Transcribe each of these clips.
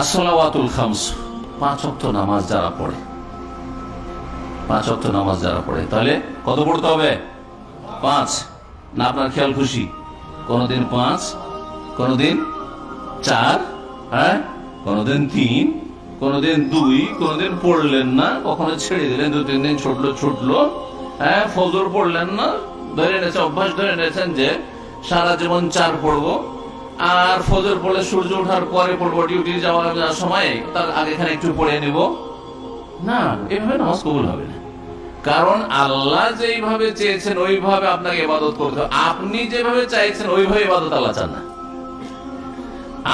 আসসালাওয়াতুল খামস, 5 ওয়াক্ত নামাজ যারা পড়ে, 5 ওয়াক্ত নামাজ যারা পড়ে, তাহলে কত পড়তে হবে? 5 না আপনার খেয়াল খুশি? কোনদিন 5, কোনদিন 4, হ্যাঁ, কোনদিন 3, কোনদিন 2, কোনদিন পড়লেন না, কখনো ছেড়ে দিলেন, 2-3 দিন ছুটলো, হ্যাঁ, ফজর পড়লেন না, ধরে নিয়েছেন, অভ্যাস ধরে নিয়েছেন যে সারা জীবন 4 পড়বো, আর ফজর পড়লে সূর্য ওঠার পরে পড়বো, ডিউটি যাওয়ার সময় তার আগেখানে একটু পড়ে নিব না, এভাবে নামাজ কবুল হবে না। কারণ আল্লাহ যেইভাবে চেয়েছেন ওইভাবে আপনাকে ইবাদত করতে হবে। আপনি যেভাবে চাইছেন ওইভাবে ইবাদত আল্লাহ চান না।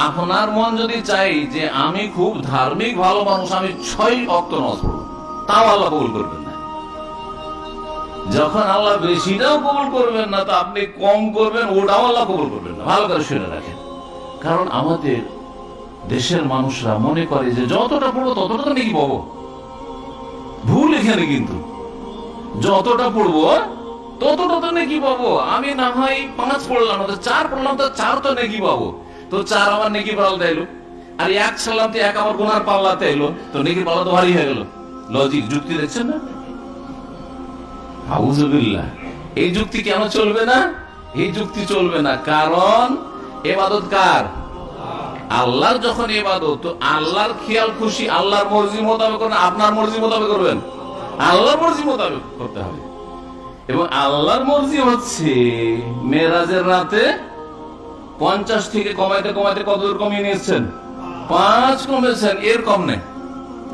আপনার মন যদি চাই যে আমি খুব ধার্মিক ভালো মানুষ, আমি 6 ওয়াক্ত নামাজ পড়বো, তাও আল্লাহ কবুল করবেন না। যখন আল্লাহ বেশিটাও কবুল করবেন না, তো আপনি কম করবেন, ওটাও আল্লাহ কবুল করবেন না। ভালো করে শুনে রাখেন। কারণ আমাদের দেশের মানুষরা মনে করে যে যতটা পড়বো ততটা তো নাকি পাবো। ভুল এখানে, কিন্তু যতটা পড়বো ততটা তো নাকি পাবো। আমি না হয় 5 পড়লাম, 4 পড়লাম, তো 4 তো নাকি পাবো। তো 4 আমার নেকি পাল্লা এলো, আর 1 সারলাম তো 1 আমার গুনার পাল্লাতে এলো, তো নেকির পাল্লা তো ভারী হয়ে গেল। লজিক, যুক্তি দেখছেন না? আউযুবিল্লাহ। এই যুক্তি কেন চলবে না? এই যুক্তি চলবে না, কারণ ইবাদত কার? আল্লাহর। যখন ইবাদত, তো আল্লাহর খেয়াল খুশি, আল্লাহর মর্জি মোতাবেক করবেন, আপনার মর্জি মোতাবেক করবেন, আল্লাহর মর্জি মোতাবেক করতে হবে। এবং আল্লাহর মর্জি হচ্ছে মেরাজের রাতে 50 থেকে কমাইতে কমাইতে কতদূর কমিয়ে নিয়েছেন? 5 কমেছেন, এর কম নেই,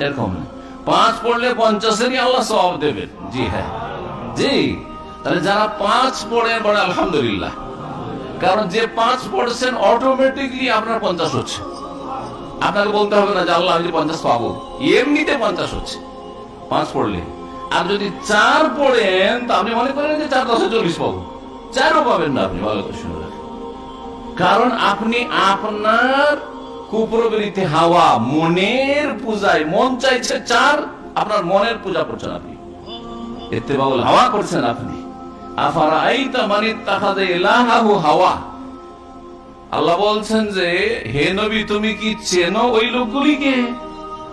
এর কম নেই। 5 পড়লে 50-এরই আল্লাহ সওয়াব দেবেন। জি হ্যাঁ, জি। তাহলে যারা 5 পড়েন বলে আলহামদুলিল্লাহ, কারণ যে 5 পড়ছেন অটোমেটিকলি আপনার 50 হচ্ছে। আপনাকে বলতে হবে না যে আল্লাহ আমি 50 পাবো, এমনিতে 50 হচ্ছে 5 পড়লে। আর যদি 4 পড়েন, তা আপনি মনে করেন যে 4 10 40 পাবো, 4ও পাবেন না আপনি। ভালো করে শুনে রাখেন। কারণ আপনি আপনার কুপ্রবৃত্তি হাওয়া, মনের পূজায়, মন চাইছে 4, আপনার মনের পূজা করছেন আপনি, ইত্তেবাউল হাওয়া করছেন আপনি। আফারাআইতা মান ইত্তাখাযা ইলাহাহু হাওয়া। আল্লাহ বলছেন যে হে নবী, তুমি কি চেনো ওই লোকগুলিকে?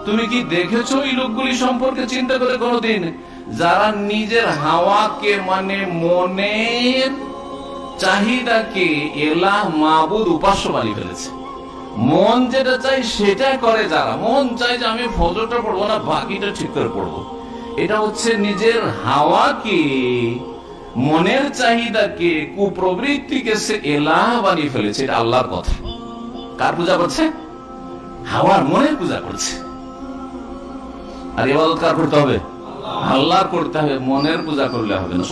তুমি কি দেখেছো ওই লোকগুলি সম্পর্কে চিন্তা করে কোনদিন, যারা নিজের হাওয়াকে, মানে মনের চাহিদাকে এলাহ, মাবুদ, উপাস্য বানিয়ে ফেলেছে। মন যেটা চাই সেটা করে যারা। মন চাই যে আমি ফজরটা পড়বো না, বাকিটা ঠিক করে পড়বো। এটা হচ্ছে নিজের হাওয়াকে, মনের চাহিদাকে, কুপ্রবৃত্তিকে সে এলাহ বানিয়ে ফেলেছে। এটা আল্লাহর কথা। কার পূজা করছে? হাওয়ার, মনের পূজা করছে। আর ইবাদত কার করতে হবে? আল্লাহর করতে হবে। মনের পূজা করলে হবে না।